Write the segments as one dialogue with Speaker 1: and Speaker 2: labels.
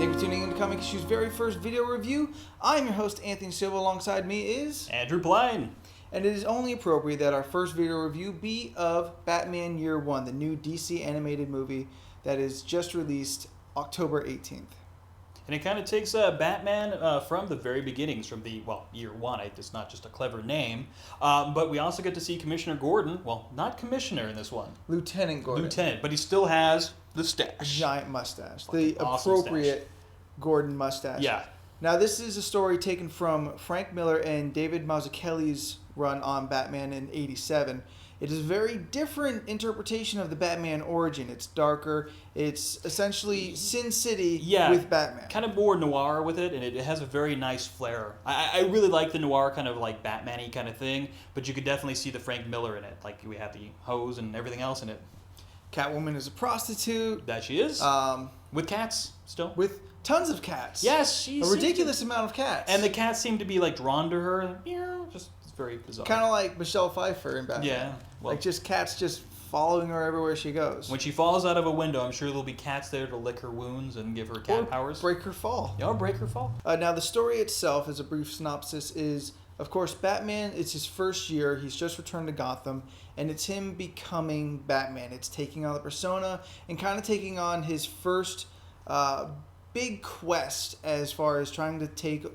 Speaker 1: Thank you for tuning in to Comic Issue's very first video review. I'm your host, Anthony Silva. Alongside me is...
Speaker 2: Andrew Pline.
Speaker 1: And it is only appropriate that our first video review be of Batman Year One, the new DC animated movie that is just released October 18th.
Speaker 2: And it kind of takes Batman from the very beginnings, from the, Year One. It's not just a clever name. But we also get to see Commissioner Gordon. Well, not Commissioner in this one.
Speaker 1: Lieutenant Gordon.
Speaker 2: Lieutenant, but he still has the stash.
Speaker 1: Giant mustache.
Speaker 2: Fucking
Speaker 1: The
Speaker 2: awesome
Speaker 1: appropriate
Speaker 2: stash.
Speaker 1: Gordon mustache.
Speaker 2: Yeah.
Speaker 1: Now, this is a story taken from Frank Miller and David Mazzucchelli's run on Batman in '87. It is a very different interpretation of the Batman origin. It's darker. It's essentially Sin City with Batman.
Speaker 2: Kind of more noir with it, and it has a very nice flair. I really like the noir kind of like Batman-y kind of thing, but you could definitely see the Frank Miller in it. Like, we have the hose and everything else in it.
Speaker 1: Catwoman is a prostitute.
Speaker 2: That she is. With cats, still.
Speaker 1: With tons of cats.
Speaker 2: Yes,
Speaker 1: a ridiculous amount of cats.
Speaker 2: And the cats seem to be like drawn to her. Just it's very bizarre.
Speaker 1: Kind of like Michelle Pfeiffer in Batman.
Speaker 2: Yeah. Well,
Speaker 1: like just cats just following her everywhere she goes.
Speaker 2: When she falls out of a window, I'm sure there'll be cats there to lick her wounds and give her cat powers.
Speaker 1: Break her fall.
Speaker 2: Yeah, or break her fall.
Speaker 1: Now, the story itself, as a brief synopsis, is, of course, Batman, it's his first year. He's just returned to Gotham, and it's him becoming Batman. It's taking on the persona and kind of taking on his first big quest as far as trying to take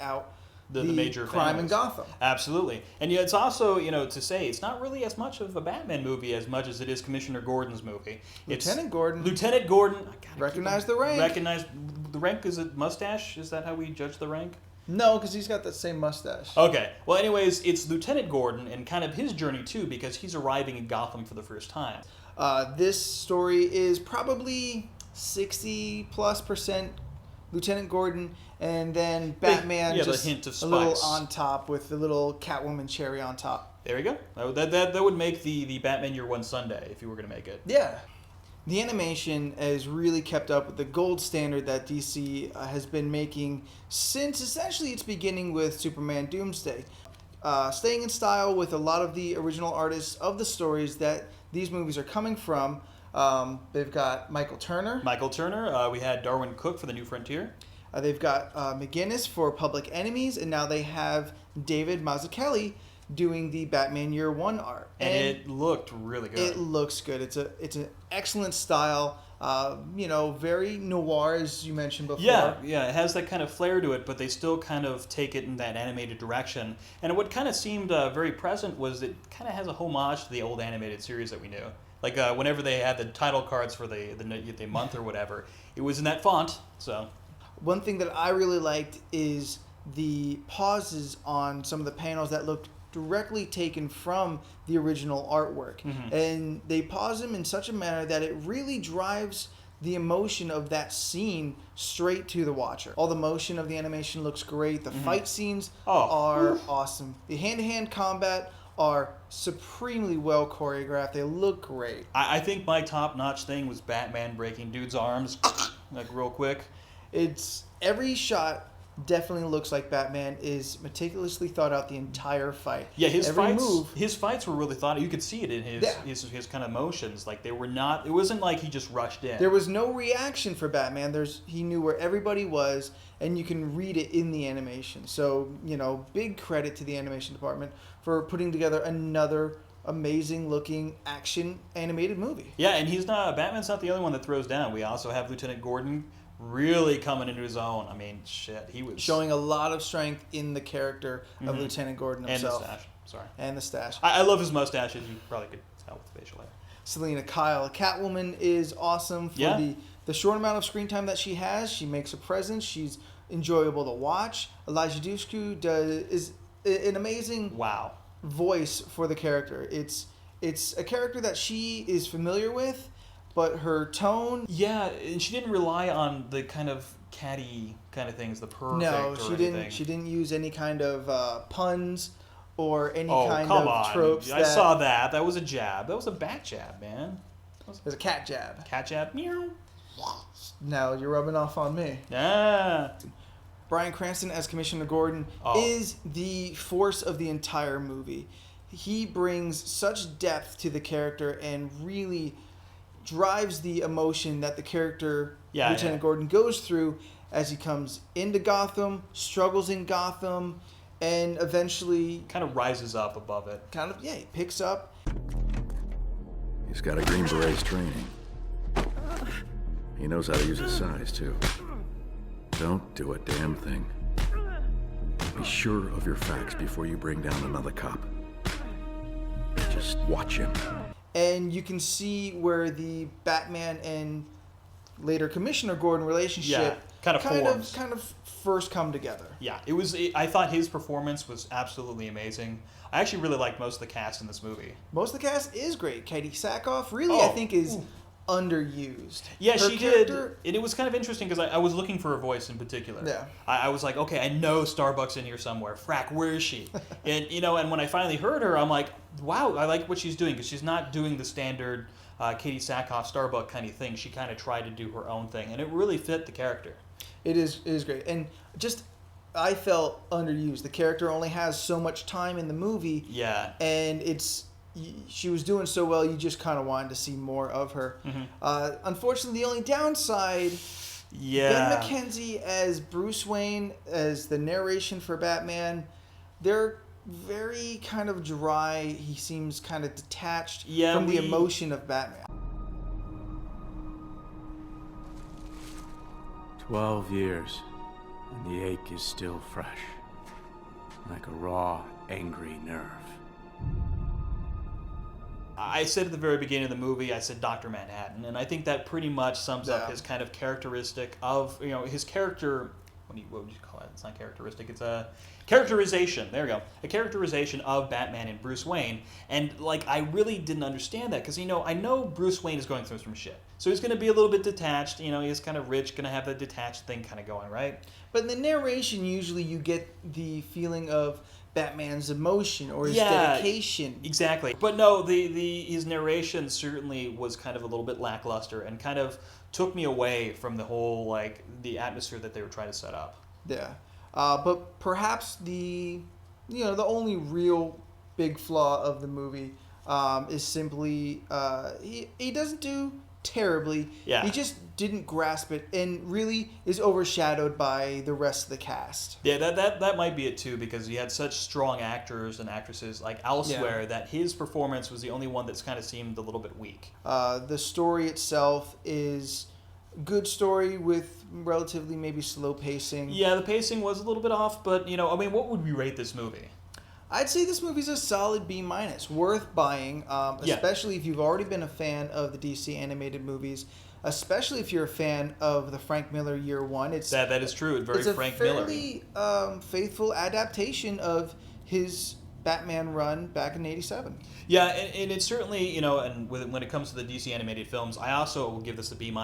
Speaker 1: out the
Speaker 2: major
Speaker 1: crime
Speaker 2: families
Speaker 1: in Gotham.
Speaker 2: Absolutely. And yet it's also, to say, it's not really as much of a Batman movie as much as it is Commissioner Gordon's movie.
Speaker 1: Lieutenant Gordon.
Speaker 2: Recognize
Speaker 1: the rank.
Speaker 2: Recognize the rank. Is it mustache? Is that how we judge the rank?
Speaker 1: No, because he's got that same mustache.
Speaker 2: Okay. Well, anyways, it's Lieutenant Gordon and kind of his journey, too, because he's arriving in Gotham for the first time.
Speaker 1: This story is probably 60+% Lieutenant Gordon, and then Batman just
Speaker 2: the hint of
Speaker 1: a little
Speaker 2: spice
Speaker 1: on top with the little Catwoman cherry on top.
Speaker 2: There you go. That would make the Batman Year One Sunday if you were going to make it.
Speaker 1: Yeah. The animation has really kept up with the gold standard that DC has been making since essentially its beginning with Superman Doomsday. Staying in style with a lot of the original artists of the stories that these movies are coming from. They've got Michael Turner.
Speaker 2: We had Darwin Cook for The New Frontier.
Speaker 1: They've got McGinnis for Public Enemies, and now they have David Mazzucchelli doing the Batman Year One art.
Speaker 2: And it looked really good.
Speaker 1: It looks good. It's an excellent style. Very noir, as you mentioned before.
Speaker 2: Yeah, it has that kind of flair to it, but they still kind of take it in that animated direction. And what kind of seemed very present was it kind of has a homage to the old animated series that we knew. Like whenever they had the title cards for the month or whatever, it was in that font. So
Speaker 1: one thing that I really liked is the pauses on some of the panels that looked directly taken from the original artwork. Mm-hmm. And they pause them in such a manner that it really drives the emotion of that scene straight to the watcher. All the motion of the animation looks great. The fight scenes are awesome. The hand-to-hand combat are supremely well choreographed. They look great.
Speaker 2: I think my top-notch thing was Batman breaking dudes' arms, like real quick.
Speaker 1: It's every shot definitely looks like Batman is meticulously thought out the entire fight.
Speaker 2: Yeah, his fights were really thought out. You could see it in his kind of motions. Like, they were not. It wasn't like he just rushed in.
Speaker 1: There was no reaction for Batman. He knew where everybody was, and you can read it in the animation. So, big credit to the animation department for putting together another amazing looking action animated movie.
Speaker 2: Yeah, and Batman's not the only one that throws down. We also have Lieutenant Gordon really coming into his own. I mean, shit, he was
Speaker 1: showing a lot of strength in the character of Lieutenant Gordon himself.
Speaker 2: And the stash. Sorry.
Speaker 1: And the stash.
Speaker 2: I love his mustaches. You probably could tell with the facial hair.
Speaker 1: Selena Kyle. Catwoman is awesome for the short amount of screen time that she has. She makes a presence. She's enjoyable to watch. Elijah Dushku is an amazing voice for the character. It's a character that she is familiar with, but her tone...
Speaker 2: Yeah, and she didn't rely on the kind of catty kind of things, the perfect
Speaker 1: She didn't use any kind of puns or any kind of tropes.
Speaker 2: I saw that. That was a jab. That was a bat jab, man.
Speaker 1: It was a cat jab.
Speaker 2: Cat jab. Meow.
Speaker 1: Now you're rubbing off on me.
Speaker 2: Yeah.
Speaker 1: Bryan Cranston as Commissioner Gordon is the force of the entire movie. He brings such depth to the character and really drives the emotion that the character
Speaker 2: Yeah,
Speaker 1: Lieutenant Gordon goes through as he comes into Gotham, struggles in Gotham, and eventually
Speaker 2: Kind of rises up above it.
Speaker 1: he picks up.
Speaker 3: He's got a Green Beret's training. He knows how to use his size, too. Don't do a damn thing. Be sure of your facts before you bring down another cop. Just watch him.
Speaker 1: And you can see where the Batman and later Commissioner Gordon relationship
Speaker 2: kind of forms.
Speaker 1: kind of first come together.
Speaker 2: Yeah, it was. I thought his performance was absolutely amazing. I actually really liked most of the cast in this movie.
Speaker 1: Most of the cast is great. Katie Sackhoff really,
Speaker 2: Oh,
Speaker 1: I think, is underused.
Speaker 2: Yeah,
Speaker 1: Her
Speaker 2: she
Speaker 1: character-
Speaker 2: did. And it was kind of interesting because I was looking for a voice in particular.
Speaker 1: Yeah.
Speaker 2: I was like, okay, I know Starbucks in here somewhere. Frack, where is she? And and when I finally heard her, I'm like, wow, I like what she's doing because she's not doing the standard Katie Sackhoff Starbucks kind of thing. She kind of tried to do her own thing, and it really fit the character.
Speaker 1: It is great. And just, I felt underused. The character only has so much time in the movie.
Speaker 2: Yeah.
Speaker 1: And she was doing so well, you just kind of wanted to see more of her.
Speaker 2: Mm-hmm.
Speaker 1: Unfortunately, the only downside,
Speaker 2: Yeah.
Speaker 1: Ben McKenzie as Bruce Wayne, as the narration for Batman, they're very kind of dry. He seems kind of detached from the emotion of Batman.
Speaker 4: 12 years, and the ache is still fresh, like a raw, angry nerve.
Speaker 2: I said at the very beginning of the movie, I said Dr. Manhattan, and I think that pretty much sums up
Speaker 1: Yeah.
Speaker 2: his kind of characteristic of, his character. What would you call it? It's not characteristic. It's a characterization. There we go. A characterization of Batman and Bruce Wayne. And, I really didn't understand that because, I know Bruce Wayne is going through some shit. So he's going to be a little bit detached. He's kind of rich, going to have that detached thing kind of going, right?
Speaker 1: But in the narration, usually you get the feeling of Batman's emotion or his dedication.
Speaker 2: Exactly. But no, his narration certainly was kind of a little bit lackluster and kind of took me away from the whole, the atmosphere that they were trying to set up.
Speaker 1: Yeah. But perhaps the only real big flaw of the movie is simply he doesn't do terribly.
Speaker 2: Yeah.
Speaker 1: He just didn't grasp it and really is overshadowed by the rest of the cast.
Speaker 2: Yeah, that might be it too, because he had such strong actors and actresses elsewhere that his performance was the only one that's kind of seemed a little bit weak.
Speaker 1: The story itself is a good story with relatively maybe slow pacing.
Speaker 2: Yeah, the pacing was a little bit off, but what would we rate this movie?
Speaker 1: I'd say this movie's a solid B-, worth buying, especially if you've already been a fan of the DC animated movies, especially if you're a fan of the Frank Miller Year One.
Speaker 2: That is true. It's very Frank Miller.
Speaker 1: It's a fairly faithful adaptation of his Batman run back in '87.
Speaker 2: Yeah, and it's certainly, and when it comes to the DC animated films, I also will give this a B-.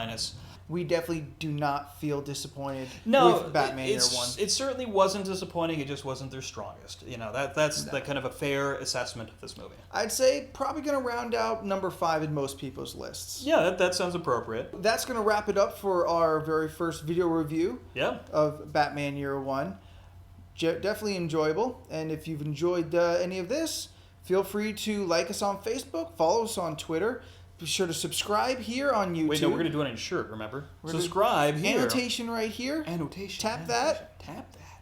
Speaker 1: We definitely do not feel disappointed with Batman Year One.
Speaker 2: It certainly wasn't disappointing. It just wasn't their strongest. That's the kind of a fair assessment of this movie.
Speaker 1: I'd say probably going to round out number 5 in most people's lists.
Speaker 2: Yeah, that sounds appropriate.
Speaker 1: That's going to wrap it up for our very first video review of Batman Year One. Definitely enjoyable. And if you've enjoyed any of this, feel free to like us on Facebook, follow us on Twitter. Be sure to subscribe here on YouTube.
Speaker 2: Wait, no, we're going to do it on a shirt, remember? Subscribe here.
Speaker 1: Annotation right here.
Speaker 2: Annotation.
Speaker 1: Tap that.
Speaker 2: Tap that.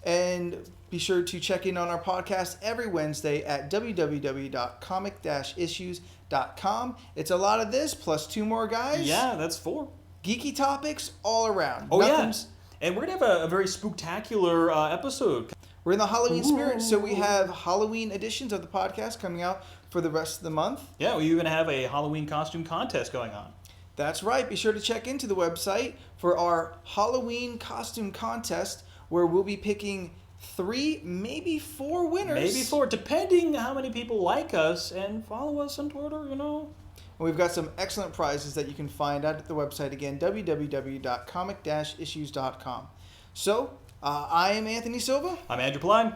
Speaker 1: And be sure to check in on our podcast every Wednesday at www.comic-issues.com. It's a lot of this, plus 2 more guys.
Speaker 2: Yeah, that's 4.
Speaker 1: Geeky topics all around.
Speaker 2: Oh, yeah. And we're going to have a very spooktacular episode.
Speaker 1: We're in the Halloween spirit, so we have Halloween editions of the podcast coming out for the rest of the month.
Speaker 2: Yeah, we're even going to have a Halloween costume contest going on.
Speaker 1: That's right. Be sure to check into the website for our Halloween costume contest, where we'll be picking 3, maybe 4 winners.
Speaker 2: Maybe 4, depending how many people like us and follow us on Twitter,
Speaker 1: And we've got some excellent prizes that you can find out at the website again, www.comic-issues.com. So, I am Anthony Silva.
Speaker 2: I'm Andrew Pline.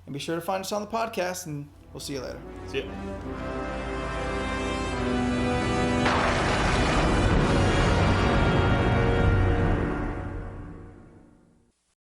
Speaker 1: And be sure to find us on the podcast, and we'll see you later.
Speaker 2: See ya.